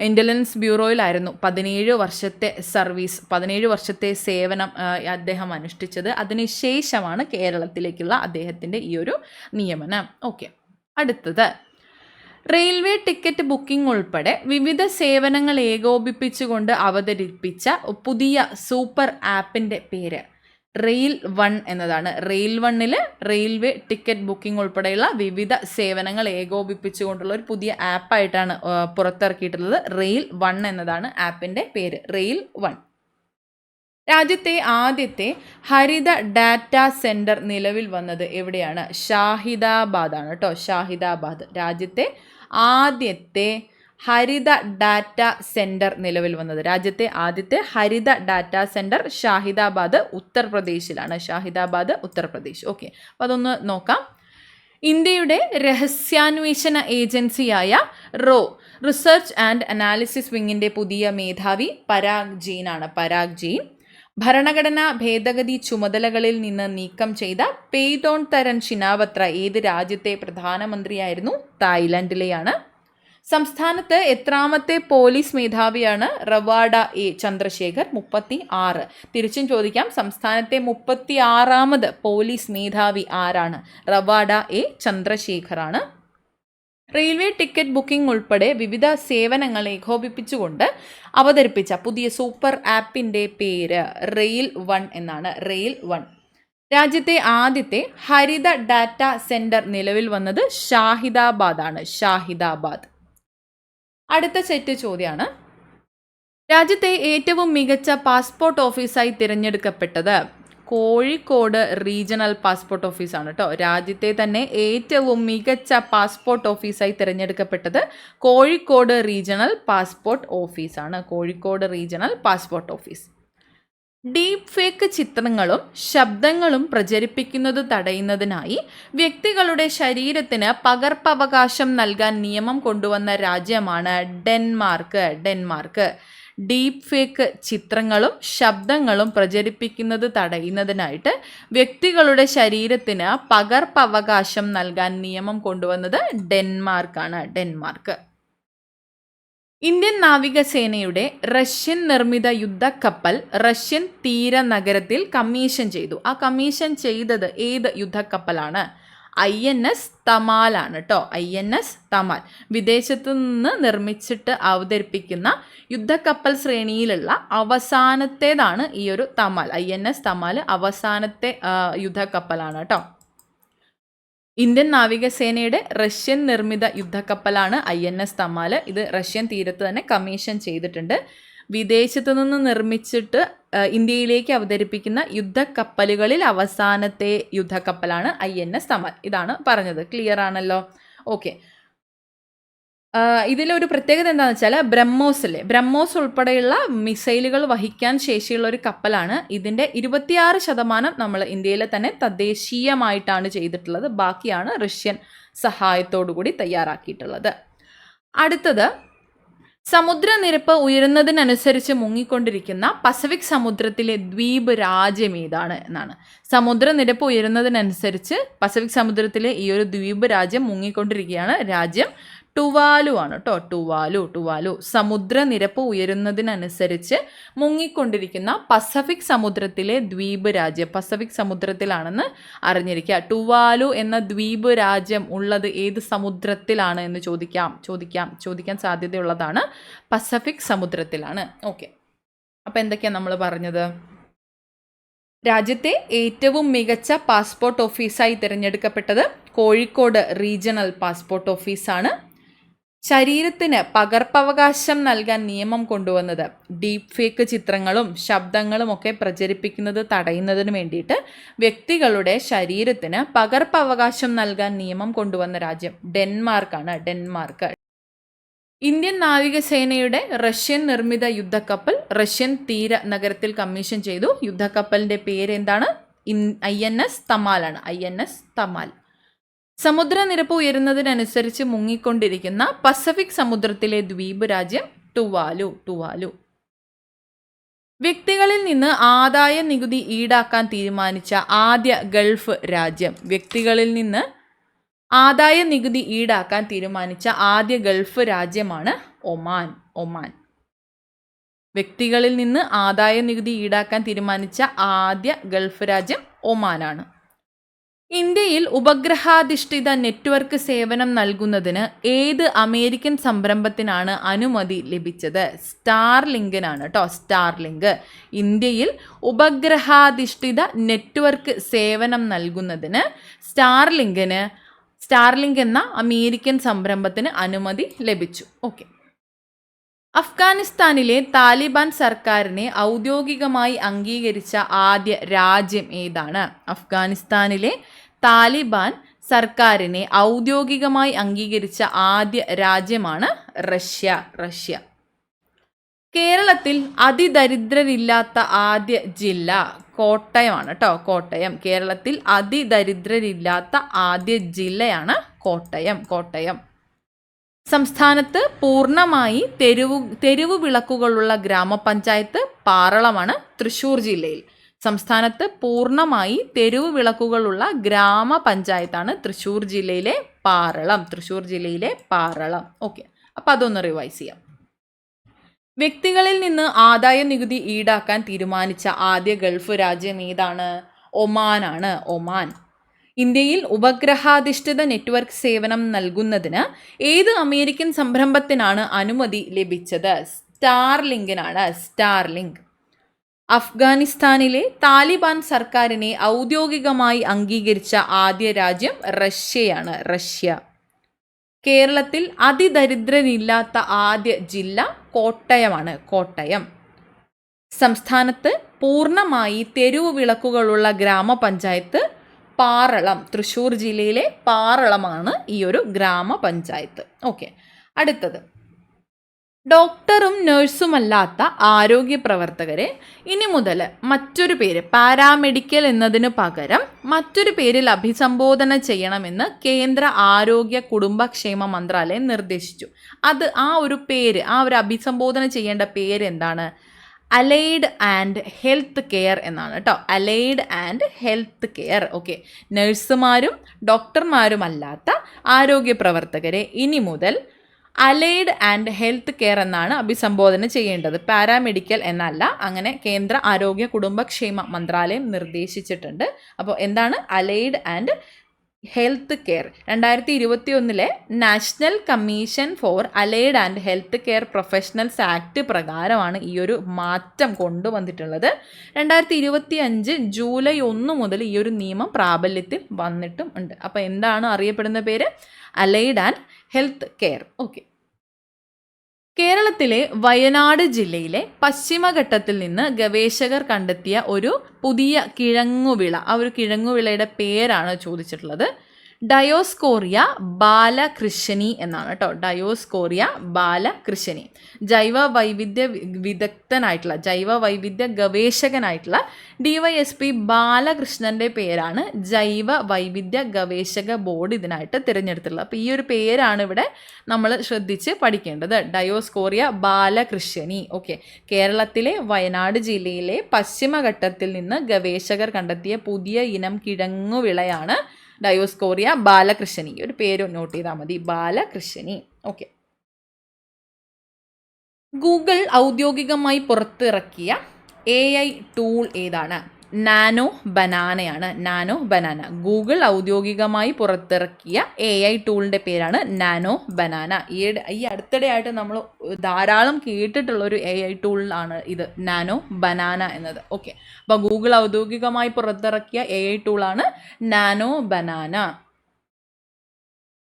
ഇൻ്റലിജൻസ് ബ്യൂറോയിലായിരുന്നു 17 വർഷത്തെ സർവീസ്, 17 വർഷത്തെ സേവനം അദ്ദേഹം അനുഷ്ഠിച്ചത്. അതിനുശേഷമാണ് കേരളത്തിലേക്കുള്ള അദ്ദേഹത്തിൻ്റെ ഈ ഒരു നിയമനം. ഓക്കെ, അടുത്തത് റെയിൽവേ ടിക്കറ്റ് ബുക്കിംഗ് ഉൾപ്പെടെ വിവിധ സേവനങ്ങൾ ഏകോപിപ്പിച്ചുകൊണ്ട് അവതരിപ്പിച്ച പുതിയ സൂപ്പർ ആപ്പിൻ്റെ പേര് റെയിൽ 1 എന്നതാണ്. റെയിൽ 1-ൽ റെയിൽവേ ടിക്കറ്റ് ബുക്കിംഗ് ഉൾപ്പെടെയുള്ള വിവിധ സേവനങ്ങൾ ഏകോപിപ്പിച്ചുകൊണ്ടുള്ള ഒരു പുതിയ ആപ്പായിട്ടാണ് പുറത്തിറക്കിയിട്ടുള്ളത്. റെയിൽ 1 എന്നതാണ് ആപ്പിൻ്റെ പേര്, റെയിൽ 1. രാജ്യത്തെ ആദ്യത്തെ ഹരിത ഡാറ്റ സെൻറ്റർ നിലവിൽ വന്നത് എവിടെയാണ്? ഷാഹിദാബാദാണ് കേട്ടോ. ഷാഹിദാബാദ് രാജ്യത്തെ ആദ്യത്തെ ഹരിത ഡാറ്റ സെൻറ്റർ നിലവിൽ വന്നത്. രാജ്യത്തെ ആദ്യത്തെ ഹരിത ഡാറ്റ സെൻറ്റർ ഷാഹിദാബാദ് ഉത്തർപ്രദേശിലാണ്. ഷാഹിദാബാദ് ഉത്തർപ്രദേശ്. ഓക്കെ, അപ്പോൾ അതൊന്ന് നോക്കാം. ഇന്ത്യയുടെ രഹസ്യാന്വേഷണ ഏജൻസിയായ റിസർച്ച് ആൻഡ് അനാലിസിസ് വിങ്ങിൻ്റെ പുതിയ മേധാവി പരാഗ് ജെയിൻ ആണ്. പരാഗ് ജെയിൻ. ഭരണഘടനാ ഭേദഗതി ചുമതലകളിൽ നിന്ന് നീക്കം ചെയ്ത പെയ്തോൺ തരൻ ഷിനാവത്ര ഏത് രാജ്യത്തെ പ്രധാനമന്ത്രിയായിരുന്നു? തായ്ലൻഡിലെയാണ്. സംസ്ഥാനത്ത് എത്രാമത്തെ പോലീസ് മേധാവിയാണ് റവാഡ എ ചന്ദ്രശേഖർ? 36. തിരിച്ചും ചോദിക്കാം, സംസ്ഥാനത്തെ 36ാമത് പോലീസ് മേധാവി ആരാണ്? റവാഡ എ ചന്ദ്രശേഖറാണ്. റെയിൽവേ ടിക്കറ്റ് ബുക്കിംഗ് ഉൾപ്പെടെ വിവിധ സേവനങ്ങൾ ഏകോപിപ്പിച്ചുകൊണ്ട് അവതരിപ്പിച്ച പുതിയ സൂപ്പർ ആപ്പിൻ്റെ പേര് റെയിൽ 1 എന്നാണ്. റെയിൽ 1. രാജ്യത്തെ ആദ്യത്തെ ഹരിത ഡാറ്റ സെൻറ്റർ നിലവിൽ വന്നത് ഷാഹിദാബാദാണ്. ഷാഹിദാബാദ്. അടുത്ത സെറ്റ് ചോദ്യമാണ്, രാജ്യത്തെ ഏറ്റവും മികച്ച പാസ്പോർട്ട് ഓഫീസായി തിരഞ്ഞെടുക്കപ്പെട്ടത് കോഴിക്കോട് റീജിയണൽ പാസ്പോർട്ട് ഓഫീസാണ് കേട്ടോ. രാജ്യത്തെ തന്നെ ഏറ്റവും മികച്ച പാസ്പോർട്ട് ഓഫീസായി തിരഞ്ഞെടുക്കപ്പെട്ടത് കോഴിക്കോട് റീജിയണൽ പാസ്പോർട്ട് ഓഫീസാണ്. Kozhikode regional passport office. Deep fake ചിത്രങ്ങളും ശബ്ദങ്ങളും പ്രചരിപ്പിക്കുന്നത് തടയുന്നതിനായി വ്യക്തികളുടെ ശരീരത്തിന് പകർപ്പവകാശം നൽകാൻ നിയമം കൊണ്ടുവന്ന രാജ്യമാണ് ഡെൻമാർക്ക്. ഡീപ് ഫേക്ക് ചിത്രങ്ങളും ശബ്ദങ്ങളും പ്രചരിപ്പിക്കുന്നത് തടയുന്നതിനായിട്ട് വ്യക്തികളുടെ ശരീരത്തിന് പകർപ്പവകാശം നൽകാൻ നിയമം കൊണ്ടുവന്നത് ഡെൻമാർക്കാണ്. ഡെൻമാർക്ക്. ഇന്ത്യൻ നാവികസേനയുടെ റഷ്യൻ നിർമ്മിത യുദ്ധക്കപ്പൽ റഷ്യൻ തീരനഗരത്തിൽ കമ്മീഷൻ ചെയ്തു. ആ കമ്മീഷൻ ചെയ്തത് ഏത് യുദ്ധക്കപ്പലാണ്? INS തമാലാണ് കേട്ടോ. INS തമാൽ വിദേശത്തു നിന്ന് നിർമ്മിച്ചിട്ട് അവതരിപ്പിക്കുന്ന യുദ്ധക്കപ്പൽ ശ്രേണിയിലുള്ള അവസാനത്തേതാണ് ഈ ഒരു തമാൽ. INS തമാൽ അവസാനത്തെ യുദ്ധക്കപ്പലാണ് കേട്ടോ. ഇന്ത്യൻ നാവികസേനയുടെ റഷ്യൻ നിർമ്മിത യുദ്ധക്കപ്പലാണ് INS തമാൽ. ഇത് റഷ്യൻ തീരത്ത് തന്നെ കമ്മീഷൻ ചെയ്തിട്ടുണ്ട്. വിദേശത്തു നിന്ന് നിർമ്മിച്ചിട്ട് ഇന്ത്യയിലേക്ക് അവതരിപ്പിക്കുന്ന യുദ്ധക്കപ്പലുകളിൽ അവസാനത്തെ യുദ്ധക്കപ്പലാണ് INS തമാൽ. ഇതാണ് പറഞ്ഞത്. ക്ലിയർ ആണല്ലോ? ഓക്കെ. ഇതിലൊരു പ്രത്യേകത എന്താണെന്ന് വെച്ചാൽ ബ്രഹ്മോസ് ഉൾപ്പെടെയുള്ള മിസൈലുകൾ വഹിക്കാൻ ശേഷിയുള്ള ഒരു കപ്പലാണ്. ഇതിൻ്റെ 26% നമ്മൾ ഇന്ത്യയിലെ തന്നെ തദ്ദേശീയമായിട്ടാണ് ചെയ്തിട്ടുള്ളത്. ബാക്കിയാണ് റഷ്യൻ സഹായത്തോടു കൂടി തയ്യാറാക്കിയിട്ടുള്ളത്. അടുത്തത്, സമുദ്രനിരപ്പ് ഉയരുന്നതിനനുസരിച്ച് മുങ്ങിക്കൊണ്ടിരിക്കുന്ന പസഫിക് സമുദ്രത്തിലെ ദ്വീപ് രാജ്യം ഏതാണ് എന്നാണ്. സമുദ്രനിരപ്പ് ഉയരുന്നതിനനുസരിച്ച് പസഫിക് സമുദ്രത്തിലെ ഈ ഒരു ദ്വീപ് രാജ്യം മുങ്ങിക്കൊണ്ടിരിക്കുകയാണ്. രാജ്യം ടുവാലു ആണ് കേട്ടോ. ടുവാലു. സമുദ്രനിരപ്പ് ഉയരുന്നതിനനുസരിച്ച് മുങ്ങിക്കൊണ്ടിരിക്കുന്ന പസഫിക് സമുദ്രത്തിലെ ദ്വീപ് രാജ്യം. പസഫിക് സമുദ്രത്തിലാണെന്ന് അറിഞ്ഞിരിക്കുക. ടുവാലു എന്ന ദ്വീപ് രാജ്യം ഉള്ളത് ഏത് സമുദ്രത്തിലാണ് എന്ന് ചോദിക്കാൻ സാധ്യതയുള്ളതാണ്. പസഫിക് സമുദ്രത്തിലാണ്. ഓക്കെ, അപ്പോൾ എന്തൊക്കെയാണ് നമ്മൾ പറഞ്ഞത്? രാജ്യത്തെ ഏറ്റവും മികച്ച പാസ്പോർട്ട് ഓഫീസായി തിരഞ്ഞെടുക്കപ്പെട്ടത് കോഴിക്കോട് റീജിയണൽ പാസ്പോർട്ട് ഓഫീസാണ്. ശരീരത്തിന് പകർപ്പവകാശം നൽകാൻ നിയമം കൊണ്ടുവന്നത് ഡീപ് ഫേക്ക് ചിത്രങ്ങളും ശബ്ദങ്ങളും ഒക്കെ പ്രചരിപ്പിക്കുന്നത് തടയുന്നതിന് വേണ്ടിയിട്ട് വ്യക്തികളുടെ ശരീരത്തിന് പകർപ്പവകാശം നൽകാൻ നിയമം കൊണ്ടുവന്ന രാജ്യം ഡെൻമാർക്കാണ്. ഡെൻമാർക്ക്. ഇന്ത്യൻ നാവികസേനയുടെ റഷ്യൻ നിർമ്മിത യുദ്ധക്കപ്പൽ റഷ്യൻ തീര നഗരത്തിൽ കമ്മീഷൻ ചെയ്തു. യുദ്ധക്കപ്പലിൻ്റെ പേര് എന്താണ്? INS തമാലാണ്. INS തമാൽ. സമുദ്രനിരപ്പ് ഉയരുന്നതിനനുസരിച്ച് മുങ്ങിക്കൊണ്ടിരിക്കുന്ന പസഫിക് സമുദ്രത്തിലെ ദ്വീപ് രാജ്യം ടുവാലു. വ്യക്തികളിൽ നിന്ന് ആദായ നികുതി ഈടാക്കാൻ തീരുമാനിച്ച ആദ്യ ഗൾഫ് രാജ്യം. വ്യക്തികളിൽ നിന്ന് ആദായ നികുതി ഈടാക്കാൻ തീരുമാനിച്ച ആദ്യ ഗൾഫ് രാജ്യമാണ് ഒമാൻ. വ്യക്തികളിൽ നിന്ന് ആദായ നികുതി ഈടാക്കാൻ തീരുമാനിച്ച ആദ്യ ഗൾഫ് രാജ്യം ഒമാനാണ്. ഇന്ത്യയിൽ ഉപഗ്രഹാധിഷ്ഠിത നെറ്റ്വർക്ക് സേവനം നൽകുന്നതിന് ഏത് അമേരിക്കൻ സംരംഭത്തിനാണ് അനുമതി ലഭിച്ചത്? സ്റ്റാർലിങ്കിനാണ് കേട്ടോ. സ്റ്റാർലിങ്ക്. ഇന്ത്യയിൽ ഉപഗ്രഹാധിഷ്ഠിത നെറ്റ്വർക്ക് സേവനം നൽകുന്നതിന് സ്റ്റാർലിങ്ക് എന്ന അമേരിക്കൻ സംരംഭത്തിന് അനുമതി ലഭിച്ചു. ഓക്കെ. അഫ്ഗാനിസ്ഥാനിലെ താലിബാൻ സർക്കാരിനെ ഔദ്യോഗികമായി അംഗീകരിച്ച ആദ്യ രാജ്യം ഏതാണ്? അഫ്ഗാനിസ്ഥാനിലെ താലിബാൻ സർക്കാരിനെ ഔദ്യോഗികമായി അംഗീകരിച്ച ആദ്യ രാജ്യമാണ് റഷ്യ. കേരളത്തിൽ അതിദരിദ്രരില്ലാത്ത ആദ്യ ജില്ല കോട്ടയമാണ് കേട്ടോ. കോട്ടയം. കേരളത്തിൽ അതിദരിദ്രരില്ലാത്ത ആദ്യ ജില്ലയാണ് കോട്ടയം. സംസ്ഥാനത്ത് പൂർണ്ണമായി തെരുവു വിളക്കുകളുള്ള ഗ്രാമപഞ്ചായത്ത് പാറളമാണ് തൃശ്ശൂർ ജില്ലയിൽ. സംസ്ഥാനത്ത് പൂർണ്ണമായി തെരുവു വിളക്കുകളുള്ള ഗ്രാമപഞ്ചായത്താണ് തൃശ്ശൂർ ജില്ലയിലെ പാറളം. ഓക്കെ, അപ്പം അതൊന്ന് റിവൈസ് ചെയ്യാം. വ്യക്തികളിൽ നിന്ന് ആദായ നികുതി ഈടാക്കാൻ തീരുമാനിച്ച ആദ്യ ഗൾഫ് രാജ്യം ഏതാണ്? ഒമാനാണ്. ഒമാൻ. ഇന്ത്യയിൽ ഉപഗ്രഹാധിഷ്ഠിത നെറ്റ്വർക്ക് സേവനം നൽകുന്നതിന് ഏത് അമേരിക്കൻ സംരംഭത്തിനാണ് അനുമതി ലഭിച്ചത്? സ്റ്റാർലിങ്കിനാണ്. സ്റ്റാർലിങ്ക്. അഫ്ഗാനിസ്ഥാനിലെ താലിബാൻ സർക്കാരിനെ ഔദ്യോഗികമായി അംഗീകരിച്ച ആദ്യ രാജ്യം റഷ്യയാണ്. റഷ്യ. കേരളത്തിൽ അതിദരിദ്രരില്ലാത്ത ആദ്യ ജില്ല കോട്ടയമാണ്. കോട്ടയം. സംസ്ഥാനത്ത് പൂർണ്ണമായി തെരുവു വിളക്കുകളുള്ള ഗ്രാമപഞ്ചായത്ത് പാറളം. തൃശ്ശൂർ ജില്ലയിലെ പാറളമാണ് ഈ ഒരു ഗ്രാമപഞ്ചായത്ത്. ഓക്കെ, അടുത്തത്. ഡോക്ടറും നഴ്സുമല്ലാത്ത ആരോഗ്യ പ്രവർത്തകരെ ഇനി മുതൽ മറ്റൊരു പേര് പാരാമെഡിക്കൽ എന്നതിന് പകരം മറ്റൊരു പേരിൽ അഭിസംബോധന ചെയ്യണമെന്ന് കേന്ദ്ര ആരോഗ്യ കുടുംബക്ഷേമ മന്ത്രാലയം നിർദ്ദേശിച്ചു. ആ ഒരു അഭിസംബോധന ചെയ്യേണ്ട പേര് എന്താണ്? അലൈഡ് ആൻഡ് ഹെൽത്ത് കെയർ എന്നാണ് കേട്ടോ. Allied and health care. Okay, നഴ്സുമാരും ഡോക്ടർമാരുമല്ലാത്ത ആരോഗ്യ പ്രവർത്തകരെ ഇനി മുതൽ അലൈഡ് ആൻഡ് ഹെൽത്ത് കെയർ എന്നാണ് അഭിസംബോധന ചെയ്യേണ്ടത്, പാരാമെഡിക്കൽ എന്നല്ല. അങ്ങനെ കേന്ദ്ര ആരോഗ്യ കുടുംബക്ഷേമ മന്ത്രാലയം നിർദ്ദേശിച്ചിട്ടുണ്ട്. അപ്പോൾ എന്താണ് allied and health care? 2021 national commission for allied and health care professionals act പ്രകാരമാണ് ഈ ഒരു മാറ്റം കൊണ്ടുവന്നിട്ടുള്ളത്. 2025 ജൂലൈ 1 മുതൽ ഈ ഒരു നിയമം പ്രാബല്യത്തിൽ വന്നിട്ടും ഉണ്ട്. അപ്പോൾ എന്താണ് അറിയപ്പെടുന്ന പേര്? Allied and health care. Okay. കേരളത്തിലെ വയനാട് ജില്ലയിലെ പശ്ചിമഘട്ടത്തിൽ നിന്ന് ഗവേഷകർ കണ്ടെത്തിയ ഒരു പുതിയ കിഴങ്ങുവിള. ആ ഒരു കിഴങ്ങുവിളയുടെ പേരാണ് ചോദിച്ചിട്ടുള്ളത്. ഡയോസ്കോറിയ ബാലകൃഷനി എന്നാണ് കേട്ടോ. ഡയോസ്കോറിയ ബാലകൃഷനി. ജൈവ വൈവിധ്യ ഗവേഷകനായിട്ടുള്ള DYSP ബാലകൃഷ്ണൻ്റെ പേരാണ് ജൈവ വൈവിധ്യ ഗവേഷക ബോർഡ് ഇതിനായിട്ട് തിരഞ്ഞെടുത്തിട്ടുള്ളത്. അപ്പോൾ ഈ ഒരു പേരാണ് ഇവിടെ നമ്മൾ ശ്രദ്ധിച്ച് പഠിക്കേണ്ടത്. ഡയോസ്കോറിയ ബാലകൃഷ്ണനി. ഓക്കെ. കേരളത്തിലെ വയനാട് ജില്ലയിലെ പശ്ചിമഘട്ടത്തിൽ നിന്ന് ഗവേഷകർ കണ്ടെത്തിയ പുതിയ ഇനം കിഴങ്ങുവിളയാണ് ഡയോസ്കോറിയ ബാലകൃഷ്ണനി. ഒരു പേര് നോട്ട് ചെയ്താൽ മതി, ബാലകൃഷ്ണനി. ഓക്കെ. ഗൂഗിൾ ഔദ്യോഗികമായി പുറത്തിറക്കിയ AI ടൂൾ ഏതാണ്? നാനോ ബനാനയാണ്. Nano banana. ഗൂഗിൾ ഔദ്യോഗികമായി പുറത്തിറക്കിയ AI ടൂളിൻ്റെ പേരാണ് നാനോ ബനാന. ഈ അടുത്തിടെയായിട്ട് നമ്മൾ ധാരാളം കേട്ടിട്ടുള്ളൊരു AI ടൂളാണ് ഇത്, നാനോ ബനാന എന്നത്. ഓക്കെ, അപ്പോൾ ഗൂഗിൾ ഔദ്യോഗികമായി പുറത്തിറക്കിയ AI ടൂളാണ് നാനോ ബനാന.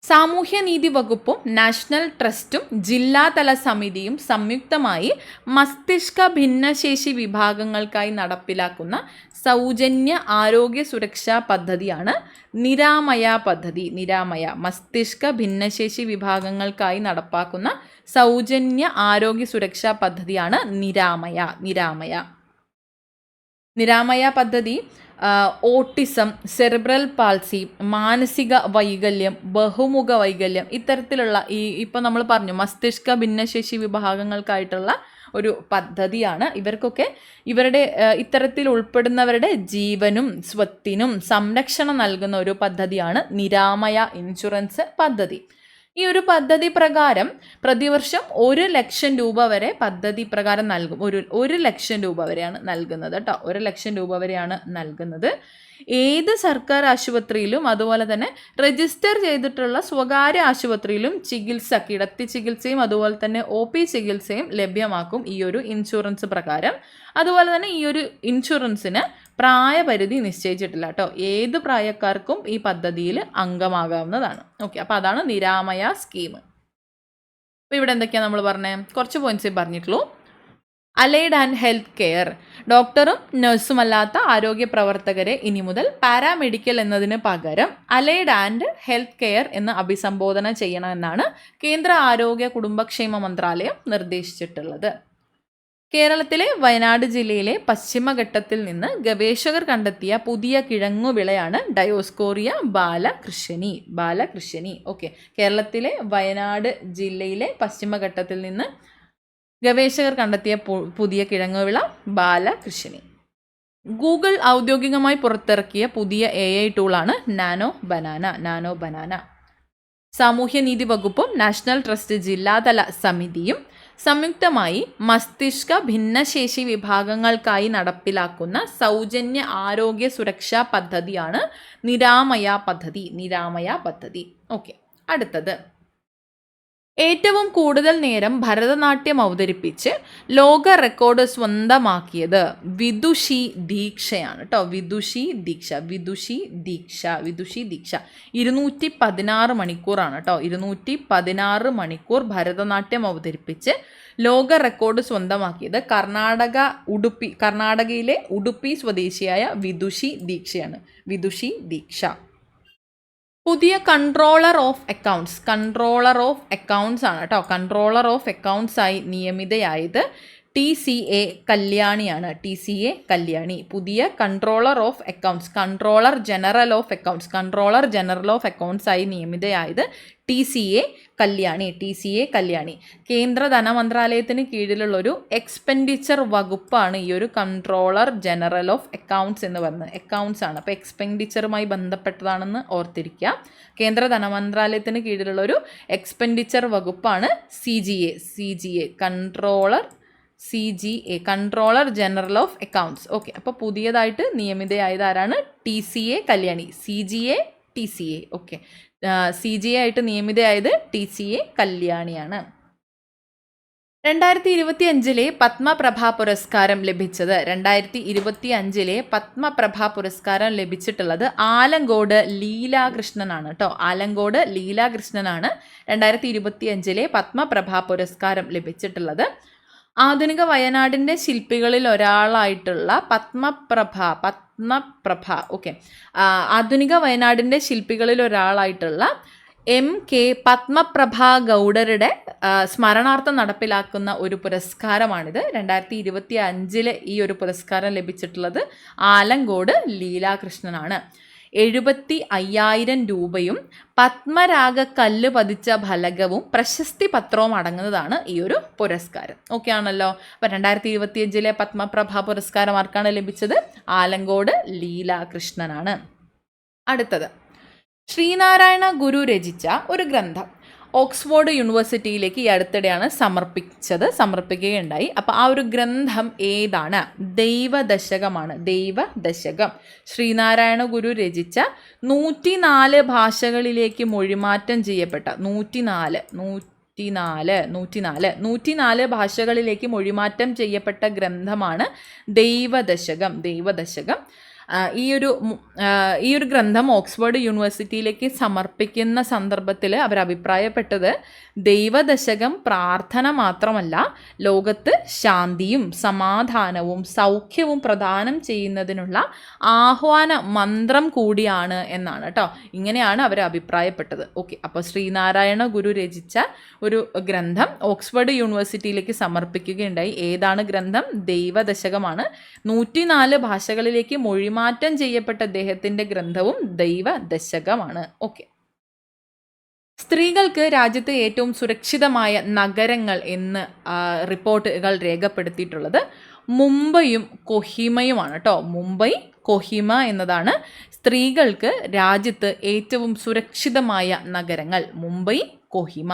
സാമൂഹ്യനീതി വകുപ്പും നാഷണൽ ട്രസ്റ്റും ജില്ലാതല സമിതിയും സംയുക്തമായി മസ്തിഷ്ക ഭിന്നശേഷി വിഭാഗങ്ങൾക്കായി നടപ്പിലാക്കുന്ന സൗജന്യ ആരോഗ്യ സുരക്ഷാ പദ്ധതിയാണ് നിരാമയ പദ്ധതി. നിരാമയ, മസ്തിഷ്ക ഭിന്നശേഷി വിഭാഗങ്ങൾക്കായി നടപ്പാക്കുന്ന സൗജന്യ ആരോഗ്യ സുരക്ഷാ പദ്ധതിയാണ് നിരാമയ. നിരാമയ പദ്ധതി ഓട്ടിസം, സെറിബ്രൽ പാൾസി, മാനസിക വൈകല്യം, ബഹുമുഖ വൈകല്യം, ഇത്തരത്തിലുള്ള ഇപ്പം നമ്മൾ പറഞ്ഞു മസ്തിഷ്ക ഭിന്നശേഷി വിഭാഗങ്ങൾക്കായിട്ടുള്ള ഒരു പദ്ധതിയാണ്. ഇവർക്കൊക്കെ ഇവരുടെ ഇത്തരത്തിൽ ഉൾപ്പെടുന്നവരുടെ ജീവനും സ്വത്തിനും സംരക്ഷണം നൽകുന്ന ഒരു പദ്ധതിയാണ് നിരാമയ ഇൻഷുറൻസ് പദ്ധതി. ഈ ഒരു പദ്ധതി പ്രകാരം പ്രതിവർഷം 1 ലക്ഷം രൂപ വരെ പദ്ധതി പ്രകാരം നൽകും. 1 ലക്ഷം രൂപ വരെയാണ് നൽകുന്നത് കേട്ടോ. 1 ലക്ഷം രൂപ വരെയാണ് നൽകുന്നത്. ഏത് സർക്കാർ ആശുപത്രിയിലും അതുപോലെ തന്നെ രജിസ്റ്റർ ചെയ്തിട്ടുള്ള സ്വകാര്യ ആശുപത്രിയിലും കിടത്തി ചികിത്സയും അതുപോലെ തന്നെ OP ചികിത്സയും ലഭ്യമാക്കും ഈ ഒരു ഇൻഷുറൻസ് പ്രകാരം. അതുപോലെ തന്നെ ഈ ഒരു ഇൻഷുറൻസിന് പ്രായപരിധി നിശ്ചയിച്ചിട്ടില്ല കേട്ടോ. ഏത് പ്രായക്കാർക്കും ഈ പദ്ധതിയിൽ അംഗമാകാവുന്നതാണ്. ഓക്കെ, അപ്പോൾ അതാണ് നിരാമയ സ്കീം. അപ്പോൾ ഇവിടെ എന്തൊക്കെയാണ് നമ്മൾ പറഞ്ഞത്? കുറച്ച് പോയിന്റ്സേ പറഞ്ഞിട്ടുള്ളൂ. അലൈഡ് ആൻഡ് ഹെൽത്ത് കെയർ, ഡോക്ടറും നഴ്സുമല്ലാത്ത ആരോഗ്യ പ്രവർത്തകരെ ഇനി മുതൽ പാരാമെഡിക്കൽ എന്നതിന് പകരം അലൈഡ് ആൻഡ് ഹെൽത്ത് കെയർ എന്ന് അഭിസംബോധന ചെയ്യണമെന്നാണ് കേന്ദ്ര ആരോഗ്യ കുടുംബക്ഷേമ മന്ത്രാലയം നിർദ്ദേശിച്ചിട്ടുള്ളത്. കേരളത്തിലെ വയനാട് ജില്ലയിലെ പശ്ചിമഘട്ടത്തിൽ നിന്ന് ഗവേഷകർ കണ്ടെത്തിയ പുതിയ കിഴങ്ങുവിളയാണ് ഡയോസ്കോറിയ ബാലകൃഷ്ണനി. ഓക്കെ, കേരളത്തിലെ വയനാട് ജില്ലയിലെ പശ്ചിമഘട്ടത്തിൽ നിന്ന് ഗവേഷകർ കണ്ടെത്തിയ പുതിയ കിഴങ്ങുവിള ബാലകൃഷ്ണനി. ഗൂഗിൾ ഔദ്യോഗികമായി പുറത്തിറക്കിയ പുതിയ AI ടൂളാണ് നാനോ ബനാന. സാമൂഹ്യനീതി വകുപ്പും നാഷണൽ ട്രസ്റ്റ് ജില്ലാതല സമിതിയും സംയുക്തമായി മസ്തിഷ്ക ഭിന്നശേഷി വിഭാഗങ്ങൾക്കായി നടപ്പിലാക്കുന്ന സൗജന്യ ആരോഗ്യ സുരക്ഷാ പദ്ധതിയാണ് നിരാമയ പദ്ധതി. ഓക്കെ, അടുത്തത് ഏറ്റവും കൂടുതൽ നേരം ഭരതനാട്യം അവതരിപ്പിച്ച് ലോക റെക്കോർഡ് സ്വന്തമാക്കിയത് വിദുഷി ദീക്ഷയാണ് കേട്ടോ. വിദുഷി ദീക്ഷ 216 മണിക്കൂറാണ് കേട്ടോ. 216 മണിക്കൂർ ഭരതനാട്യം അവതരിപ്പിച്ച് ലോക റെക്കോർഡ് സ്വന്തമാക്കിയത് കർണാടകയിലെ ഉടുപ്പി സ്വദേശിയായ വിദുഷി ദീക്ഷ. പുതിയ കൺട്രോളർ ഓഫ് അക്കൗണ്ട്സ് ആണ് കേട്ടോ. കൺട്രോളർ ഓഫ് അക്കൗണ്ട്സ് ആയി നിയമിതയായത് TCA കല്യാണി. പുതിയ controller of accounts, controller general of accounts ആയി നിയമിതയായത് TCA കല്യാണി. കേന്ദ്ര ധനമന്ത്രാലയത്തിന് കീഴിലുള്ളൊരു എക്സ്പെൻഡിച്ചർ വകുപ്പാണ് ഈ ഒരു കൺട്രോളർ ജനറൽ ഓഫ് അക്കൗണ്ട്സ് എന്ന് പറയുന്നത്. അക്കൗണ്ട്സ് ആണ്, അപ്പോൾ എക്സ്പെൻഡിച്ചറുമായി ബന്ധപ്പെട്ടതാണെന്ന് ഓർത്തിരിക്കുക. കേന്ദ്ര ധനമന്ത്രാലയത്തിന് കീഴിലുള്ളൊരു എക്സ്പെൻഡിച്ചർ വകുപ്പാണ് CGA controller general of accounts. Okay, അപ്പോൾ പുതിയതായിട്ട് നിയമിതയായത് ആരാണ്? TCA Kalyani. TCA okay, CGA ആയിട്ട് നിയമിതയായത് TCA കല്യാണിയാണ്. 2025 പത്മപ്രഭ പുരസ്കാരം ലഭിച്ചിട്ടുള്ളത് ആലങ്കോട് ലീലാകൃഷ്ണനാണ് കേട്ടോ. ആലങ്കോട് ലീലാകൃഷ്ണനാണ് 2025 പത്മപ്രഭ പുരസ്കാരം ലഭിച്ചിട്ടുള്ളത്. ആധുനിക വയനാടിൻ്റെ ശില്പികളിൽ ഒരാളായിട്ടുള്ള പത്മപ്രഭ ഓക്കെ, ആധുനിക വയനാടിൻ്റെ ശില്പികളിൽ ഒരാളായിട്ടുള്ള MK പത്മപ്രഭ ഗൗഡരുടെ സ്മരണാർത്ഥം നടപ്പിലാക്കുന്ന ഒരു പുരസ്കാരമാണിത്. 2025 ഈ ഒരു പുരസ്കാരം ലഭിച്ചിട്ടുള്ളത് ആലങ്കോട് ലീലാകൃഷ്ണനാണ്. 75,000 രൂപയും പത്മരാഗ കല്ല് പതിച്ച ഫലകവും പ്രശസ്തി പത്രവും അടങ്ങുന്നതാണ് ഈ ഒരു പുരസ്കാരം. ഓക്കെ ആണല്ലോ. അപ്പം 2025 പത്മപ്രഭ പുരസ്കാരം ആർക്കാണ് ലഭിച്ചത്? ആലങ്കോട് ലീലാകൃഷ്ണനാണ്. അടുത്തത് ശ്രീനാരായണ ഗുരു രചിച്ച ഒരു ഗ്രന്ഥം. ഓക്സ്ഫോർഡ് യൂണിവേഴ്സിറ്റിയിലേക്ക് ഈ അടുത്തിടെയാണ് സമർപ്പിക്കുകയുണ്ടായി. അപ്പോൾ ആ ഒരു ഗ്രന്ഥം ഏതാണ്? ദൈവദശകമാണ്. ദൈവദശകം ശ്രീനാരായണ ഗുരു രചിച്ച 104 ഭാഷകളിലേക്ക് മൊഴിമാറ്റം ചെയ്യപ്പെട്ട 104 ഭാഷകളിലേക്ക് മൊഴിമാറ്റം ചെയ്യപ്പെട്ട ഗ്രന്ഥമാണ് ദൈവദശകം. ഈ ഒരു ഗ്രന്ഥം ഓക്സ്ഫോർഡ് യൂണിവേഴ്സിറ്റിയിലേക്ക് സമർപ്പിക്കുന്ന സന്ദർഭത്തിൽ അവർ അഭിപ്രായപ്പെട്ടത് ദൈവദശകം പ്രാർത്ഥന മാത്രമല്ല, ലോകത്ത് ശാന്തിയും സമാധാനവും സൗഖ്യവും പ്രദാനം ചെയ്യുന്നതിനുള്ള ആഹ്വാന മന്ത്രം കൂടിയാണ് എന്നാണ് കേട്ടോ. ഇങ്ങനെയാണ് അവർ അഭിപ്രായപ്പെട്ടത്. ഓക്കെ, അപ്പോൾ ശ്രീനാരായണ ഗുരു രചിച്ച ഒരു ഗ്രന്ഥം ഓക്സ്ഫോർഡ് യൂണിവേഴ്സിറ്റിയിലേക്ക് സമർപ്പിക്കുകയുണ്ടായി. ഏതാണ് ഗ്രന്ഥം? ദൈവദശകമാണ്. 104 ഭാഷകളിലേക്ക് മൊഴിമാറ്റം ചെയ്യപ്പെട്ട അദ്ദേഹത്തിൻ്റെ ഗ്രന്ഥവും ദൈവദശകമാണ്. ഓക്കെ. സ്ത്രീകൾക്ക് രാജ്യത്തെ ഏറ്റവും സുരക്ഷിതമായ നഗരങ്ങൾ എന്ന് റിപ്പോർട്ടുകൾ രേഖപ്പെടുത്തിയിട്ടുള്ളത് മുംബൈയും കൊഹിമയുമാണ് കേട്ടോ. മുംബൈ, കൊഹിമ എന്നതാണ് സ്ത്രീകൾക്ക് രാജ്യത്ത് ഏറ്റവും സുരക്ഷിതമായ നഗരങ്ങൾ. മുംബൈ, കൊഹിമ.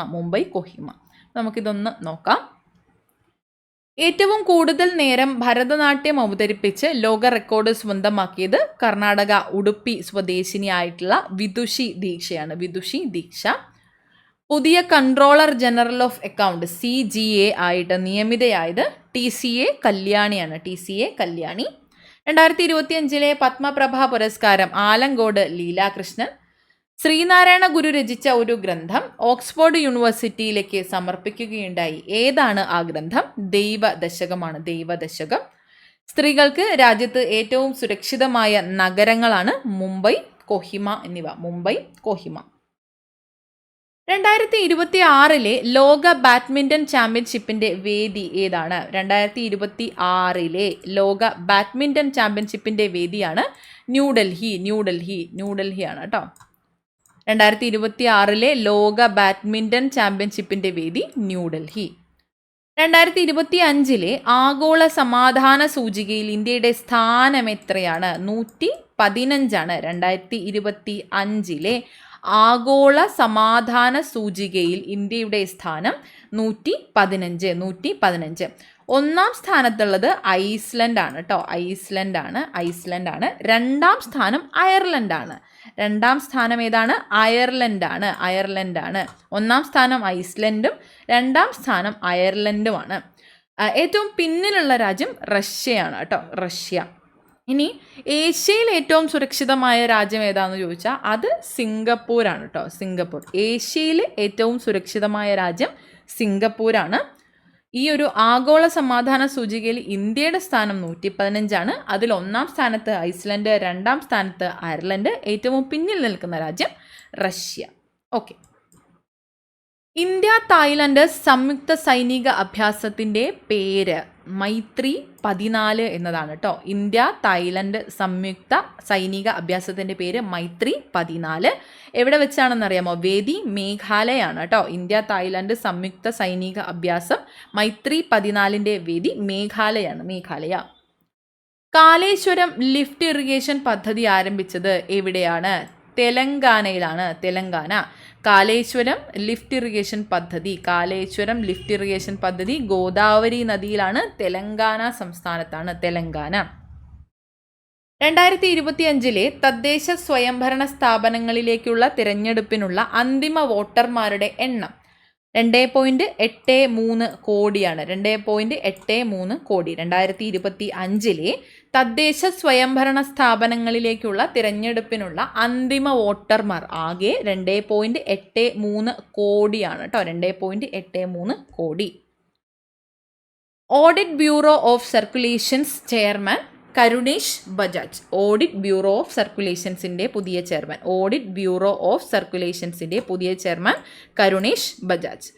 നമുക്കിതൊന്ന് നോക്കാം. ഏറ്റവും കൂടുതൽ നേരം ഭരതനാട്യം അവതരിപ്പിച്ച് ലോക റെക്കോർഡ് സ്വന്തമാക്കിയത് കർണാടക ഉടുപ്പി സ്വദേശിനിയായിട്ടുള്ള വിദുഷി ദീക്ഷ. പുതിയ controller general of account CGA ആയിട്ട് നിയമിതയായത് TCA കല്യാണിയാണ്. 2025 പത്മപ്രഭ പുരസ്കാരം ആലങ്കോട് ലീലാകൃഷ്ണൻ. ശ്രീനാരായണ ഗുരു രചിച്ച ഒരു ഗ്രന്ഥം ഓക്സ്ഫോർഡ് യൂണിവേഴ്സിറ്റിയിലേക്ക് സമർപ്പിക്കുകയുണ്ടായി. ഏതാണ് ആ ഗ്രന്ഥം? ദൈവദശകമാണ്. സ്ത്രീകൾക്ക് രാജ്യത്ത് ഏറ്റവും സുരക്ഷിതമായ നഗരങ്ങളാണ് മുംബൈ, കൊഹിമ എന്നിവ. 2026 ലോക ബാഡ്മിൻ്റൺ ചാമ്പ്യൻഷിപ്പിൻ്റെ വേദി ഏതാണ്? 2026 ലോക ബാഡ്മിൻ്റൺ ചാമ്പ്യൻഷിപ്പിൻ്റെ വേദിയാണ് ന്യൂഡൽഹിയാണ് കേട്ടോ. 2026 ലോക ബാഡ്മിൻ്റൺ ചാമ്പ്യൻഷിപ്പിൻ്റെ വേദി ന്യൂഡൽഹി. 2025 ആഗോള സമാധാന സൂചികയിൽ ഇന്ത്യയുടെ സ്ഥാനം എത്രയാണ്? 115ആണ്. 2025 ആഗോള സമാധാന സൂചികയിൽ ഇന്ത്യയുടെ സ്ഥാനം 115. ഒന്നാം സ്ഥാനത്തുള്ളത് ഐസ്ലൻഡ് ആണ് കേട്ടോ. ഐസ്ലൻഡാണ്. രണ്ടാം സ്ഥാനം അയർലൻഡാണ്. രണ്ടാം സ്ഥാനം ഏതാണ്? അയർലൻഡാണ്. ഒന്നാം സ്ഥാനം ഐസ്ലൻഡും രണ്ടാം സ്ഥാനം അയർലൻഡുമാണ്. ഏറ്റവും പിന്നിലുള്ള രാജ്യം റഷ്യയാണ് കേട്ടോ. റഷ്യ. ഇനി ഏഷ്യയിൽ ഏറ്റവും സുരക്ഷിതമായ രാജ്യം ഏതാണെന്ന് ചോദിച്ചാൽ അത് സിംഗപ്പൂരാണ് കേട്ടോ. ഏഷ്യയിൽ ഏറ്റവും സുരക്ഷിതമായ രാജ്യം സിംഗപ്പൂരാണ്. ഈ ഒരു ആഗോള സമാധാന സൂചികയിൽ ഇന്ത്യയുടെ സ്ഥാനം 115ആണ്. അതിൽ ഒന്നാം സ്ഥാനത്ത് ഐസ്ലൻഡ്, രണ്ടാം സ്ഥാനത്ത് അയർലൻഡ്, ഏറ്റവും പിന്നിൽ നിൽക്കുന്ന രാജ്യം റഷ്യ. ഓക്കെ. ഇന്ത്യ തായ്ലൻഡ് സംയുക്ത സൈനിക അഭ്യാസത്തിൻ്റെ പേര് മൈത്രി 14 എന്നതാണ് കേട്ടോ. ഇന്ത്യ തായ്ലൻഡ് സംയുക്ത സൈനിക അഭ്യാസത്തിൻ്റെ പേര് മൈത്രി 14. എവിടെ വെച്ചാണെന്നറിയാമോ? വേദി മേഘാലയാണ് കേട്ടോ. ഇന്ത്യ തായ്ലൻഡ് സംയുക്ത സൈനിക അഭ്യാസം മൈത്രി 14ൻ്റെ വേദി മേഘാലയ. കാലേശ്വരം ലിഫ്റ്റ് ഇറിഗേഷൻ പദ്ധതി ആരംഭിച്ചത് എവിടെയാണ്? തെലങ്കാന. കാലേശ്വരം ലിഫ്റ്റ് ഇറിഗേഷൻ പദ്ധതി ഗോദാവരി നദിയിലാണ്. തെലങ്കാന സംസ്ഥാനത്താണ്. 2025 തദ്ദേശ സ്വയംഭരണ സ്ഥാപനങ്ങളിലേക്കുള്ള തിരഞ്ഞെടുപ്പിനുള്ള അന്തിമ വോട്ടർമാരുടെ എണ്ണം 2.83 കോടിയാണ്. 2.83 കോടി. 2025 തദ്ദേശ സ്വയംഭരണ സ്ഥാപനങ്ങളിലേക്കുള്ള തിരഞ്ഞെടുപ്പിനുള്ള അന്തിമ വോട്ടർമാർ ആകെ 2.83 കോടിയാണ് കേട്ടോ. 2.83 കോടി. Audit bureau of circulations chairman Karunesh Bajaj. Audit bureau of സർക്കുലേഷൻസിൻ്റെ പുതിയ ചെയർമാൻ കരുണേഷ് ബജാജ്.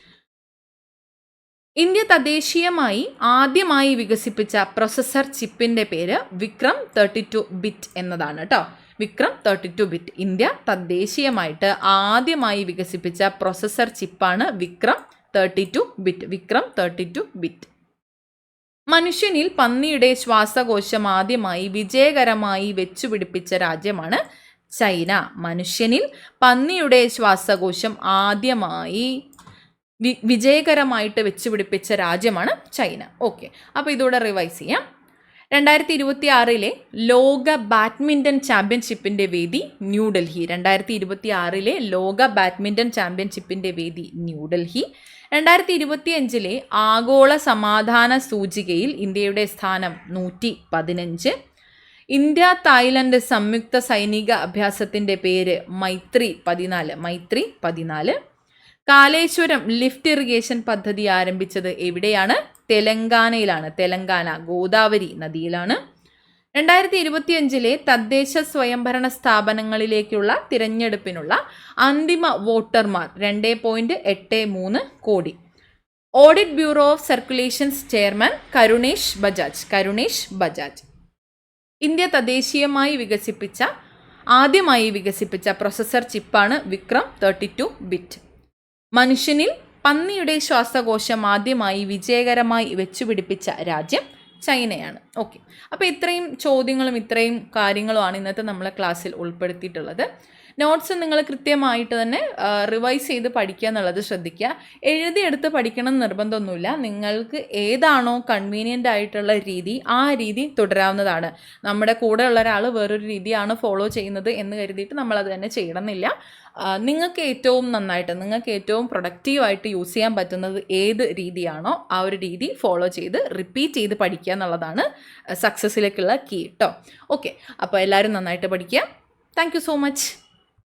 ഇന്ത്യ തദ്ദേശീയമായി ആദ്യമായി വികസിപ്പിച്ച പ്രൊസസ്സർ ചിപ്പിൻ്റെ പേര് വിക്രം 32 ബിറ്റ് എന്നതാണ് കേട്ടോ. വിക്രം 32 ബിറ്റ്. ഇന്ത്യ തദ്ദേശീയമായിട്ട് ആദ്യമായി വികസിപ്പിച്ച പ്രൊസസ്സർ ചിപ്പാണ് വിക്രം 32 ബിറ്റ്. മനുഷ്യനിൽ പന്നിയുടെ ശ്വാസകോശം ആദ്യമായി വിജയകരമായി വെച്ചുപിടിപ്പിച്ച രാജ്യമാണ് ചൈന. മനുഷ്യനിൽ പന്നിയുടെ ശ്വാസകോശം ആദ്യമായി വിജയകരമായിട്ട് വെച്ചുപിടിപ്പിച്ച രാജ്യമാണ് ചൈന. ഓക്കെ, അപ്പോൾ ഇതോടെ റിവൈസ് ചെയ്യാം. 2026 ലോക ബാഡ്മിൻ്റൺ ചാമ്പ്യൻഷിപ്പിൻ്റെ വേദി ന്യൂഡൽഹി. 2026 ലോക ബാഡ്മിൻ്റൺ ചാമ്പ്യൻഷിപ്പിൻ്റെ വേദി ന്യൂഡൽഹി. 2025 ആഗോള സമാധാന സൂചികയിൽ ഇന്ത്യയുടെ സ്ഥാനം 115. ഇന്ത്യ തായ്ലൻഡ് സംയുക്ത സൈനിക അഭ്യാസത്തിൻ്റെ പേര് മൈത്രി 14. കാലേശ്വരം ലിഫ്റ്റ് ഇറിഗേഷൻ പദ്ധതി ആരംഭിച്ചത് എവിടെയാണ്? തെലങ്കാനയിലാണ്. തെലങ്കാന ഗോദാവരി നദിയിലാണ്. 2025 തദ്ദേശ സ്വയംഭരണ സ്ഥാപനങ്ങളിലേക്കുള്ള തിരഞ്ഞെടുപ്പിനുള്ള അന്തിമ വോട്ടർമാർ 2.83 കോടി. Audit bureau of circulations chairman Karunesh Bajaj. India ആദ്യമായി വികസിപ്പിച്ച പ്രൊസസ്സർ ചിപ്പാണ് വിക്രം 32 ബിറ്റ്. മനുഷ്യനിൽ പന്നിയുടെ ശ്വാസകോശം ആദ്യമായി വിജയകരമായി വെച്ചുപിടിപ്പിച്ച രാജ്യം ചൈനയാണ്. ഓക്കെ, അപ്പോൾ ഇത്രയും ചോദ്യങ്ങളും ഇത്രയും കാര്യങ്ങളുമാണ് ഇന്നത്തെ നമ്മളെ ക്ലാസ്സിൽ ഉൾപ്പെടുത്തിയിട്ടുള്ളത്. നോട്ട്സ് നിങ്ങൾ കൃത്യമായിട്ട് തന്നെ റിവൈസ് ചെയ്ത് പഠിക്കുക എന്നുള്ളത് ശ്രദ്ധിക്കുക. എഴുതിയെടുത്ത് പഠിക്കണം എന്ന് നിർബന്ധമൊന്നുമില്ല. നിങ്ങൾക്ക് ഏതാണോ കൺവീനിയൻ്റ് ആയിട്ടുള്ള രീതി ആ രീതി തുടരാവുന്നതാണ്. നമ്മുടെ കൂടെ ഉള്ള ഒരാൾ വേറൊരു രീതിയാണ് ഫോളോ ചെയ്യുന്നത് എന്ന് കരുതിയിട്ട് നമ്മളത് തന്നെ ചെയ്യണമെന്നില്ല. നിങ്ങൾക്ക് ഏറ്റവും നന്നായിട്ട്, നിങ്ങൾക്ക് ഏറ്റവും പ്രൊഡക്റ്റീവായിട്ട് യൂസ് ചെയ്യാൻ പറ്റുന്നത് ഏത് രീതിയാണോ ആ ഒരു രീതി ഫോളോ ചെയ്ത് റിപ്പീറ്റ് ചെയ്ത് പഠിക്കുക എന്നുള്ളതാണ് സക്സസ്സിലേക്കുള്ള കീ കേട്ടോ. ഓക്കെ, അപ്പോൾ എല്ലാവരും നന്നായിട്ട് പഠിക്കുക. Thank you so much.